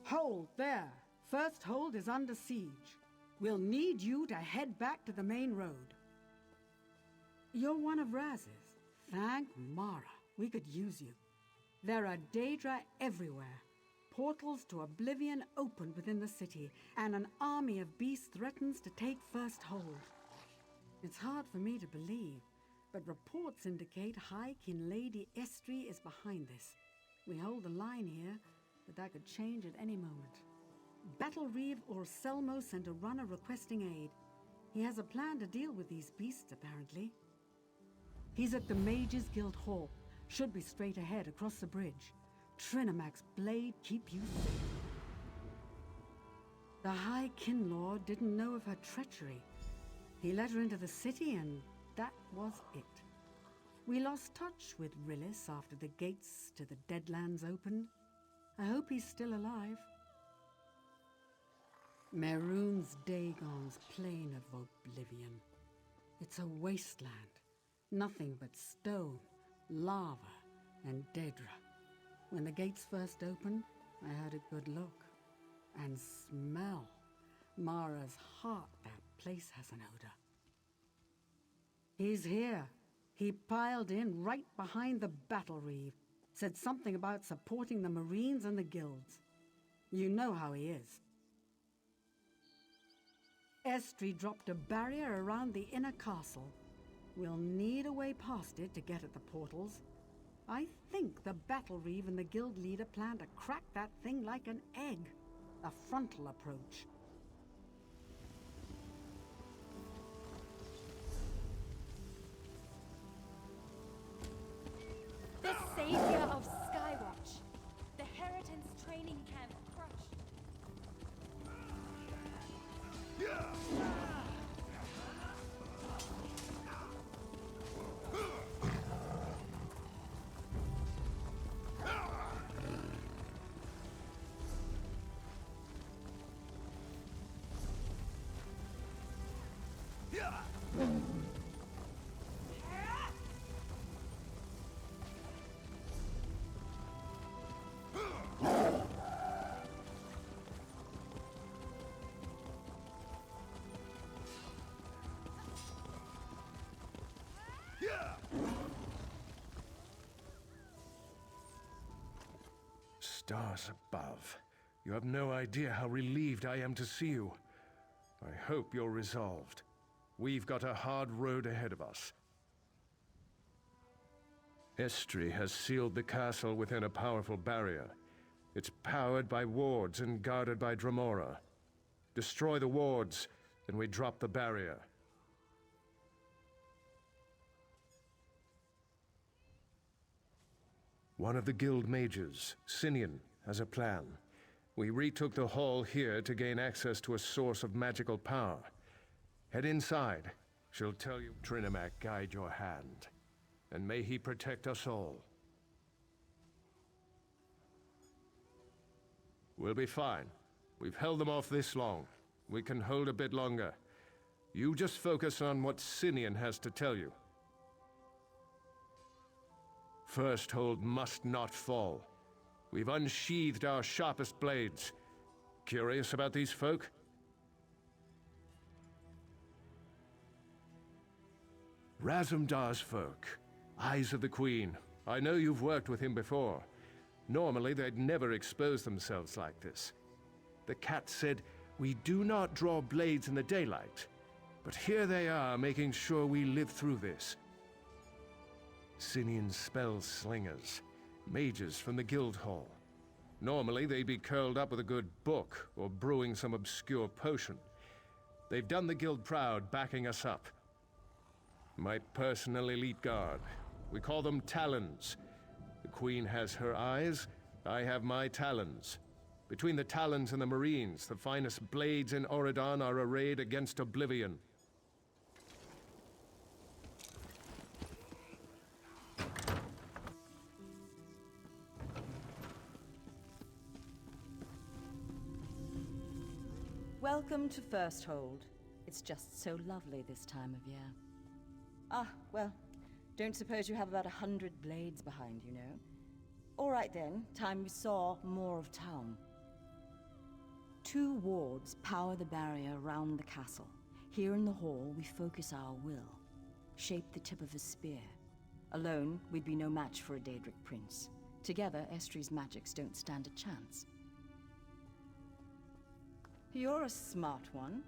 Hold there! First hold is under siege. We'll need you to head back to the main road. You're one of Raz's. Thank Mara. We could use you. There are Daedra everywhere. Portals to oblivion opened within the city, and an army of beasts threatens to take first hold. It's hard for me to believe, but reports indicate High King Lady Estri is behind this. We hold the line here, but that could change at any moment. Battle Reeve Orselmo sent a runner requesting aid. He has a plan to deal with these beasts, apparently. He's at the Mages Guild Hall. Should be straight ahead across the bridge. ZeniMax blade keep you safe. The High Kinlord didn't know of her treachery. He let her into the city and that was it. We lost touch with Rillis after the gates to the Deadlands opened. I hope he's still alive. Mehrunes Dagon's Plain of Oblivion. It's a wasteland. Nothing but stone, lava, and Daedra. When the gates first opened, I had a good look. And smell. Mara's heart, that place has an odor. He's here. He piled in right behind the Battle Reeve. Said something about supporting the Marines and the guilds. You know how he is. Estri dropped a barrier around the inner castle. We'll need a way past it to get at the portals. I think the Battle Reeve and the guild leader plan to crack that thing like an egg. A frontal approach. The savior of Skywatch. The Heritance training camp crushed. Stars above. You have no idea how relieved I am to see you. I hope you're resolved. We've got a hard road ahead of us. Estri has sealed the castle within a powerful barrier. It's powered by wards and guarded by Dremora. Destroy the wards, and we drop the barrier. One of the guild mages, Sinian, has a plan. We retook the hall here to gain access to a source of magical power. Head inside. She'll tell you. ZeniMax guide your hand. And may he protect us all. We'll be fine. We've held them off this long. We can hold a bit longer. You just focus on what Sinian has to tell you. First hold must not fall. We've unsheathed our sharpest blades. Curious about these folk? Razumdar's folk. Eyes of the Queen. I know you've worked with him before. Normally, they'd never expose themselves like this. The cat said, "We do not draw blades in the daylight." But here they are, making sure we live through this. Sinian spell slingers. Mages from the guild hall. Normally, they'd be curled up with a good book, or brewing some obscure potion. They've done the guild proud, backing us up. My personal elite guard. We call them Talons. The Queen has her eyes, I have my talons. Between the Talons and the Marines, the finest blades in Oridon are arrayed against oblivion. Welcome to First Hold. It's just so lovely this time of year. Ah, well, don't suppose you have about 100 blades behind you, no? All right then, time we saw more of town. 2 wards power the barrier around the castle. Here in the hall, we focus our will. Shape the tip of a spear. Alone, we'd be no match for a Daedric prince. Together, Estri's magics don't stand a chance. You're a smart one.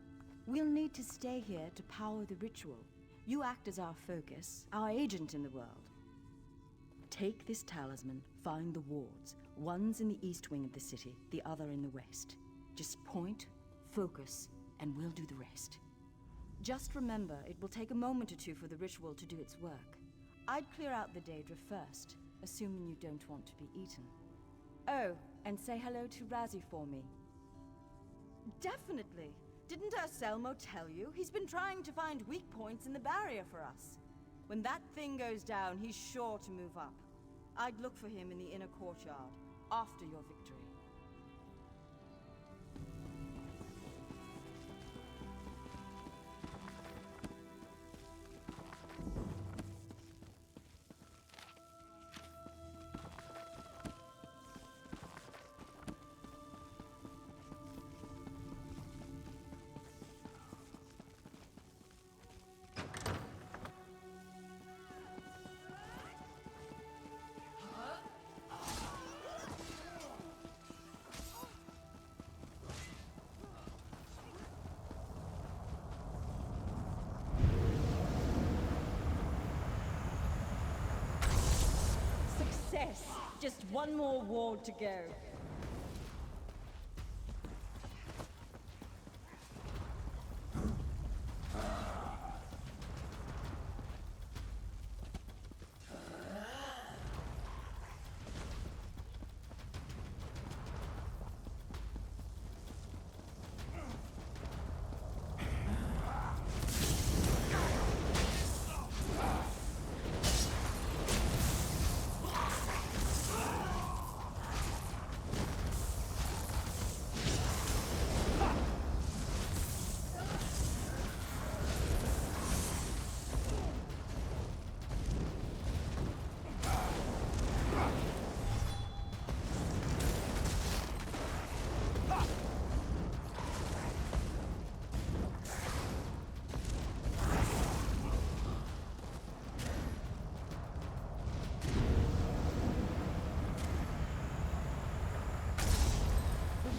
We'll need to stay here to power the ritual. You act as our focus, our agent in the world. Take this talisman, find the wards. One's in the east wing of the city, the other in the west. Just point, focus, and we'll do the rest. Just remember, it will take a moment or two for the ritual to do its work. I'd clear out the Daedra first, assuming you don't want to be eaten. Oh, and say hello to Razzie for me. Definitely! Didn't Selmo tell you? He's been trying to find weak points in the barrier for us. When that thing goes down, he's sure to move up. I'd look for him in the inner courtyard, after your victory. Success! Just one more ward to go.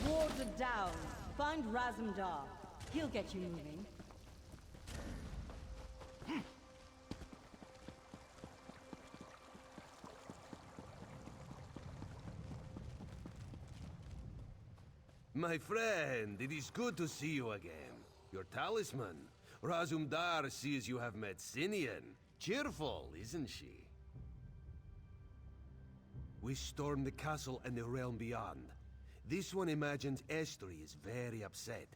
Wards are down. Find Razumdar. He'll get you moving. My friend, it is good to see you again. Your talisman. Razumdar sees you have met Sinian. Cheerful, isn't she? We stormed the castle and the realm beyond. This one imagines Estri is very upset.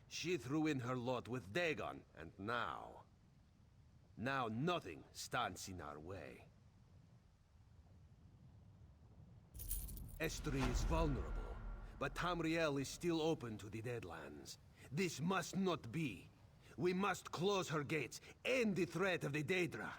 She threw in her lot with Dagon, and now nothing stands in our way. Estri is vulnerable, but Tamriel is still open to the Deadlands. This must not be. We must close her gates, end the threat of the Daedra.